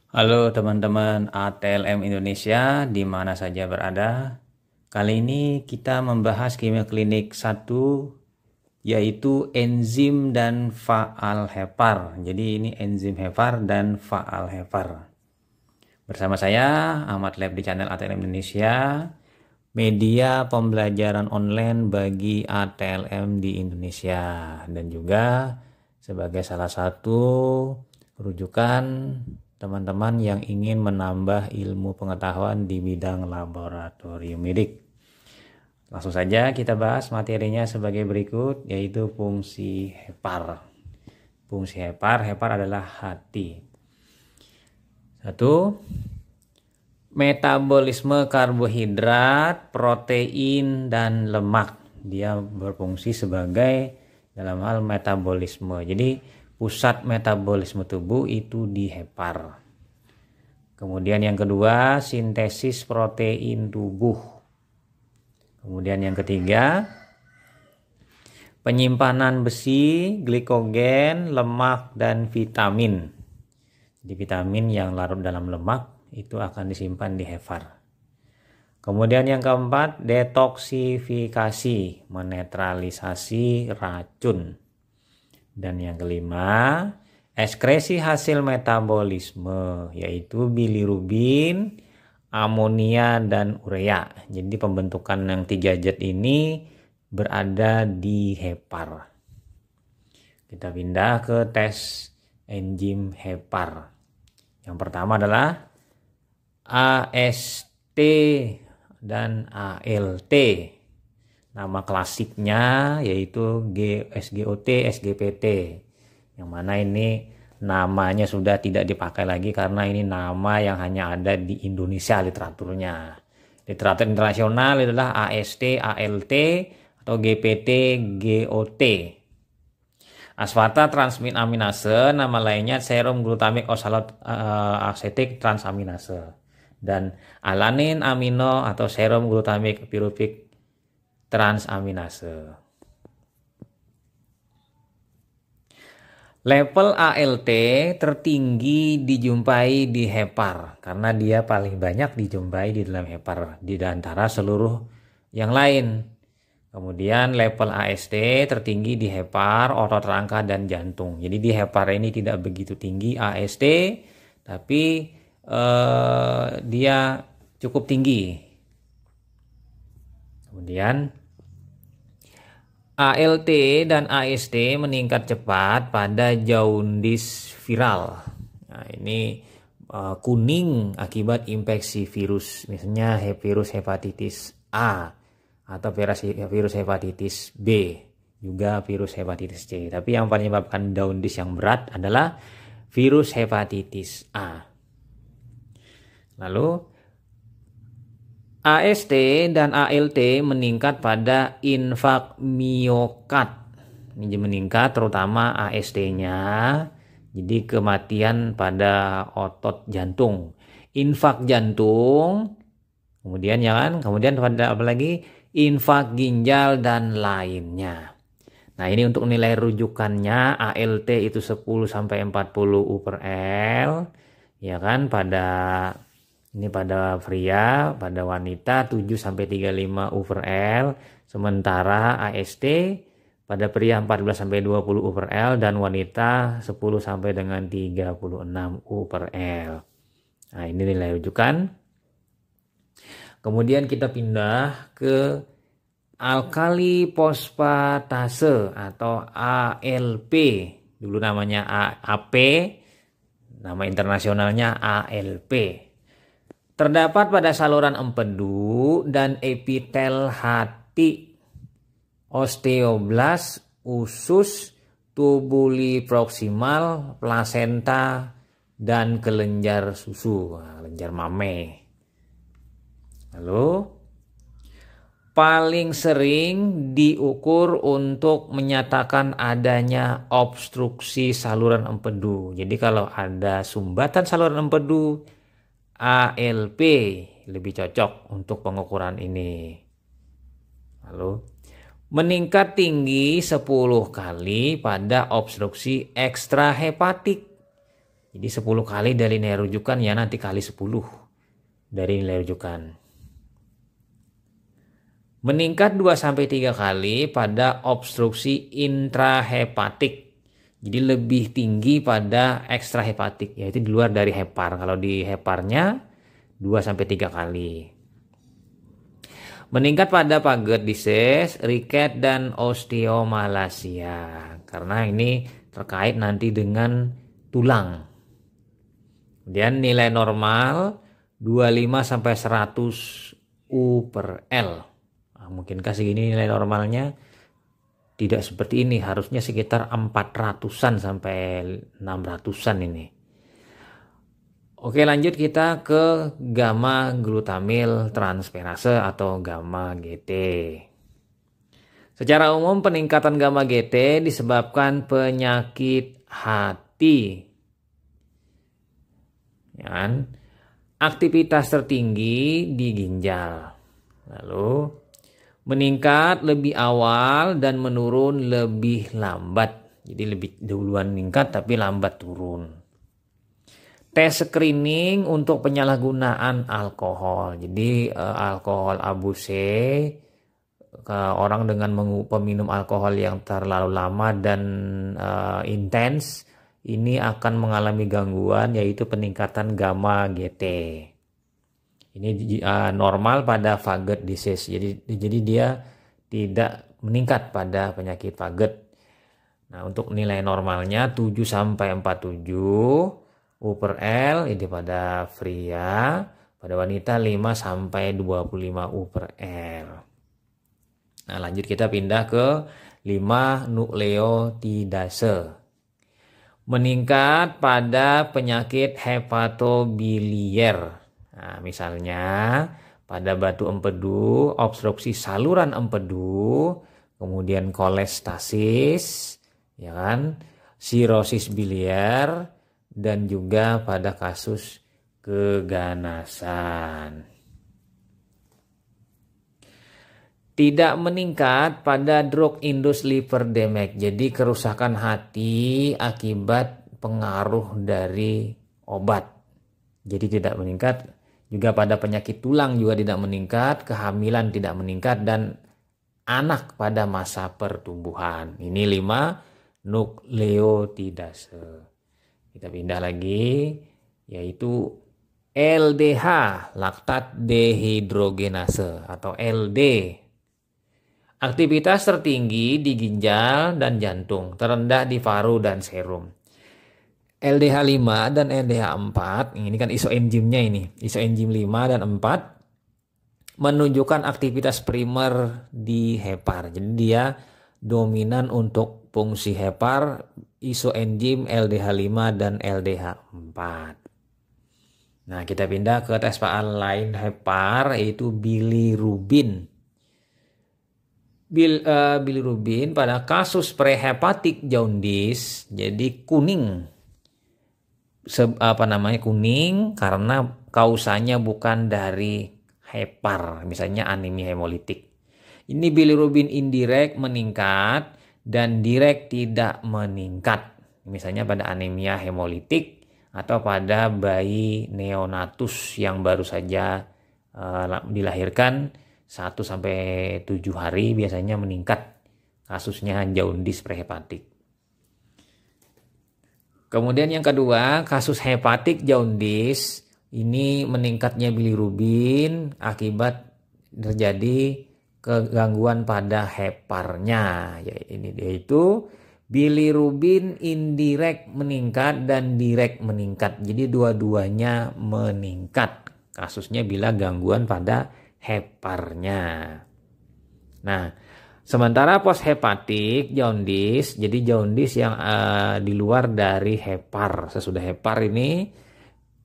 Halo teman-teman ATLM Indonesia di mana saja berada. Kali ini kita membahas kimia klinik 1 yaitu enzim dan faal hepar. Jadi ini enzim hepar dan faal hepar. Bersama saya Ahmad Lab di channel ATLM Indonesia, media pembelajaran online bagi ATLM di Indonesia dan juga sebagai salah satu rujukan teman-teman yang ingin menambah ilmu pengetahuan di bidang laboratorium medik. Langsung saja kita bahas materinya sebagai berikut, yaitu fungsi hepar. Fungsi hepar adalah hati. 1. Metabolisme karbohidrat, protein, dan lemak. Dia berfungsi sebagai dalam hal metabolisme. Jadi pusat metabolisme tubuh itu di hepar. Kemudian yang kedua, sintesis protein tubuh. Kemudian yang ketiga, penyimpanan besi, glikogen, lemak, dan vitamin. Jadi vitamin yang larut dalam lemak itu akan disimpan di hepar. Kemudian yang keempat, detoksifikasi, menetralisasi racun. Dan yang kelima, ekskresi hasil metabolisme, yaitu bilirubin, amonia, dan urea. Jadi pembentukan yang 3 zat ini berada di hepar. Kita pindah ke tes enzim hepar. Yang pertama adalah AST dan ALT. Nama klasiknya yaitu SGOT, SGPT. Yang mana ini namanya sudah tidak dipakai lagi karena ini nama yang hanya ada di Indonesia literaturnya. Literatur internasional adalah AST, ALT atau GPT, GOT. Asparta transmin aminase, nama lainnya serum glutamik oxaloacetic transaminase. Dan alanin amino atau serum glutamik piruvik transaminase. Level ALT tertinggi dijumpai di hepar karena dia paling banyak dijumpai di dalam hepar di antara seluruh yang lain. Kemudian level AST tertinggi di hepar, otot rangka, dan jantung. Jadi di hepar ini tidak begitu tinggi AST, tapi dia cukup tinggi. Kemudian ALT dan AST meningkat cepat pada jaundice viral. Nah, ini kuning akibat infeksi virus, misalnya virus hepatitis A atau virus hepatitis B, juga virus hepatitis C. Tapi yang menyebabkan jaundice yang berat adalah virus hepatitis A. Lalu AST dan ALT meningkat pada infak miokard. Ini meningkat terutama AST-nya. Jadi kematian pada otot jantung. Infak jantung. Kemudian pada apa lagi? Infak ginjal dan lainnya. Nah, ini untuk nilai rujukannya ALT itu 10 sampai 40 U/L. Ya kan, pada pria, pada wanita 7 sampai 35 U/L, sementara AST pada pria 14 sampai 20 U/L dan wanita 10 sampai dengan 36 U/L. Nah, ini nilai rujukan. Kemudian kita pindah ke alkali fosfatase atau ALP. Dulu namanya AP, nama internasionalnya ALP. Terdapat pada saluran empedu dan epitel hati, osteoblas, usus, tubuli proksimal, plasenta, dan kelenjar susu, kelenjar mame. Lalu paling sering diukur untuk menyatakan adanya obstruksi saluran empedu. Jadi kalau ada sumbatan saluran empedu, ALP lebih cocok untuk pengukuran ini. Lalu meningkat tinggi 10 kali pada obstruksi ekstrahepatik. Jadi 10 kali dari nilai rujukan ya nanti kali 10 dari nilai rujukan. Meningkat 2-3 kali pada obstruksi intrahepatik. Jadi lebih tinggi pada ekstrahepatik, yaitu di luar dari hepar. Kalau di heparnya 2-3 kali. Meningkat pada paget disease, riket, dan osteomalacia. Karena ini terkait nanti dengan tulang. Kemudian nilai normal 25-100 U/L. Mungkinkah segini nilai normalnya? Tidak seperti ini, harusnya sekitar 400-an sampai 600-an ini. Oke, lanjut kita ke gamma glutamil transferase atau gamma GT. Secara umum peningkatan gamma GT disebabkan penyakit hati. Ya, aktivitas tertinggi di ginjal. Lalu meningkat lebih awal dan menurun lebih lambat. Jadi lebih duluan meningkat tapi lambat turun. Tes screening untuk penyalahgunaan alkohol. Jadi alkohol abuse, orang dengan peminum alkohol yang terlalu lama dan intens, ini akan mengalami gangguan yaitu peningkatan gamma GT. Ini normal pada Faggot disease. Jadi dia tidak meningkat pada penyakit Faggot. Nah, untuk nilai normalnya 7-47 U/L ini pada pria, pada wanita 5-25 U/L. Nah, lanjut kita pindah ke 5 nukleotidase. Meningkat pada penyakit hepatobiliar. Nah, misalnya pada batu empedu, obstruksi saluran empedu, kemudian kolestasis, ya kan, sirosis biliar, dan juga pada kasus keganasan. Tidak meningkat pada drug induced liver damage, jadi kerusakan hati akibat pengaruh dari obat. Jadi tidak meningkat. Juga pada penyakit tulang juga tidak meningkat, kehamilan tidak meningkat, dan anak pada masa pertumbuhan. Ini 5 nukleotidase. Kita pindah lagi, yaitu LDH, laktat dehidrogenase atau LD. Aktivitas tertinggi di ginjal dan jantung, terendah di paru dan serum. LDH5 dan LDH4, ini kan isoenzimnya ini. Isoenzim 5 dan 4 menunjukkan aktivitas primer di hepar. Jadi dia dominan untuk fungsi hepar, isoenzim LDH5 dan LDH4. Nah, kita pindah ke tes faal lain hepar, yaitu bilirubin. Bilirubin pada kasus prehepatic jaundice, jadi kuning. Kuning karena kausanya bukan dari hepar, misalnya anemia hemolitik. Ini bilirubin indirect meningkat dan direct tidak meningkat, misalnya pada anemia hemolitik atau pada bayi neonatus yang baru saja dilahirkan 1-7 hari biasanya meningkat kasusnya jaundice prehepatik. Kemudian yang kedua, kasus hepatik jaundice, ini meningkatnya bilirubin akibat terjadi kegangguan pada heparnya, yaitu bilirubin indirect meningkat dan direct meningkat. Jadi dua-duanya meningkat kasusnya bila gangguan pada heparnya. Nah, sementara poshepatik jaundice, jadi jaundice yang di luar dari hepar, sesudah hepar ini,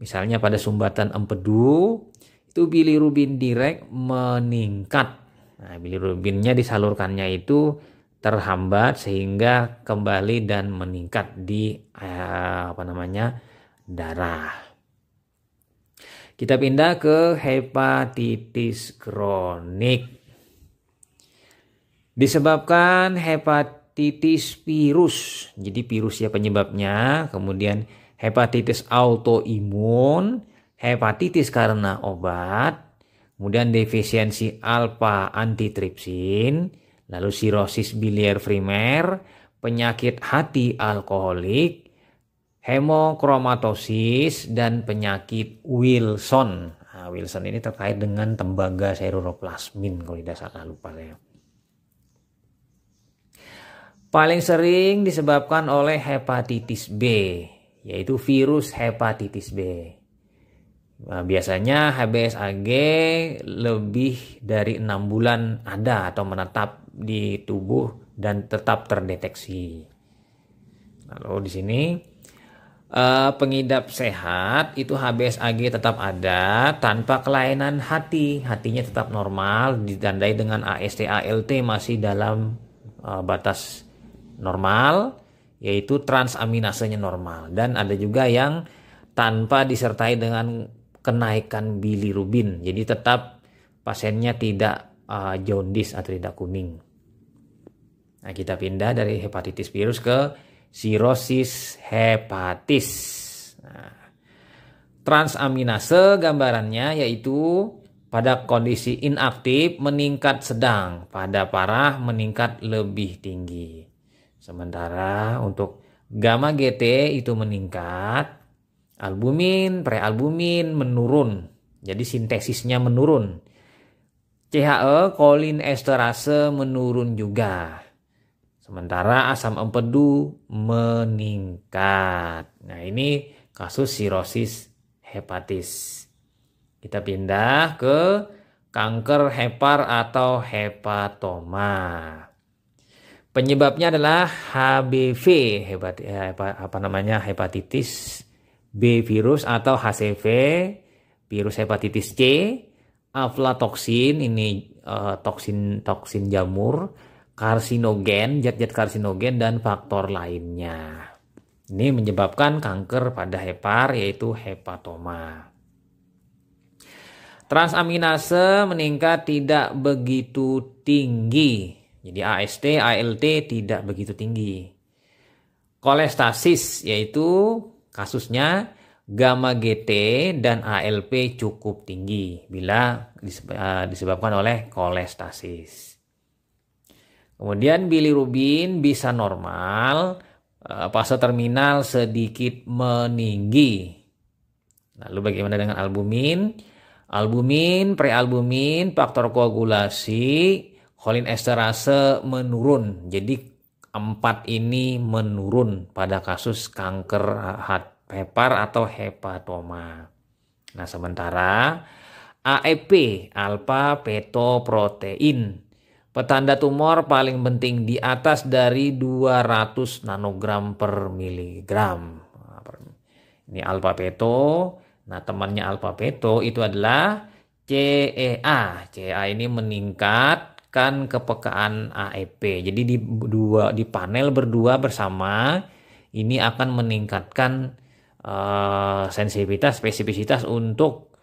misalnya pada sumbatan empedu, itu bilirubin direct meningkat. Nah, bilirubinnya disalurkannya itu terhambat sehingga kembali dan meningkat di darah. Kita pindah ke hepatitis kronik. Disebabkan hepatitis virus. Jadi virus ya penyebabnya, kemudian hepatitis autoimun, hepatitis karena obat, kemudian defisiensi alfa antitripsin, lalu sirosis biliar primer, penyakit hati alkoholik, hemokromatosis, dan penyakit Wilson. Nah, Wilson ini terkait dengan tembaga seruroplasmin kalau tidak salah lupa ya. Paling sering disebabkan oleh hepatitis B, yaitu virus hepatitis B. Nah, biasanya HBsAg lebih dari 6 bulan ada atau menetap di tubuh dan tetap terdeteksi. Lalu di sini pengidap sehat itu HBsAg tetap ada tanpa kelainan hati, hatinya tetap normal, ditandai dengan AST ALT masih dalam batas normal, yaitu transaminasenya normal, dan ada juga yang tanpa disertai dengan kenaikan bilirubin, jadi tetap pasiennya tidak jaundice atau tidak kuning. Nah, kita pindah dari hepatitis virus ke sirosis hepatis. Nah, transaminase gambarannya yaitu pada kondisi inaktif meningkat sedang, pada parah meningkat lebih tinggi. Sementara untuk gamma GT itu meningkat, albumin, prealbumin menurun, jadi sintesisnya menurun. CHE, kolin esterase menurun juga. Sementara asam empedu meningkat. Nah, ini kasus sirosis hepatis. Kita pindah ke kanker hepar atau hepatoma. Penyebabnya adalah HBV, hepatitis B virus atau HCV, virus hepatitis C, aflatoksin, ini toksin jamur, karsinogen, zat-zat karsinogen, dan faktor lainnya. Ini menyebabkan kanker pada hepar, yaitu hepatoma. Transaminase meningkat tidak begitu tinggi. Jadi AST, ALT tidak begitu tinggi. Kolestasis, yaitu kasusnya gamma GT dan ALP cukup tinggi bila disebabkan oleh kolestasis. Kemudian bilirubin bisa normal, fase terminal sedikit meninggi. Lalu bagaimana dengan albumin? Albumin, prealbumin, faktor koagulasi, kolin esterase menurun. Jadi 4 ini menurun pada kasus kanker hepar atau hepatoma. Nah, sementara AEP, alfa fetoprotein, petanda tumor paling penting di atas dari 200 nanogram per miligram. Ini alfa feto. Nah, temannya alfa feto itu adalah CEA. CEA ini meningkatkan kepekaan AEP. Jadi di panel berdua bersama ini akan meningkatkan sensitivitas, spesifisitas untuk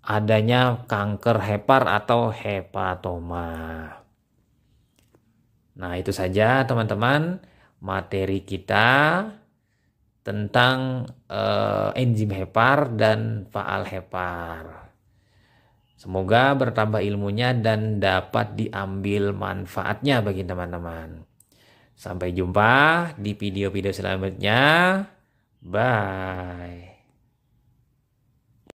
adanya kanker hepar atau hepatoma. Nah, itu saja teman-teman materi kita tentang enzim hepar dan faal hepar. Semoga bertambah ilmunya dan dapat diambil manfaatnya bagi teman-teman. Sampai jumpa di video-video selanjutnya. Bye.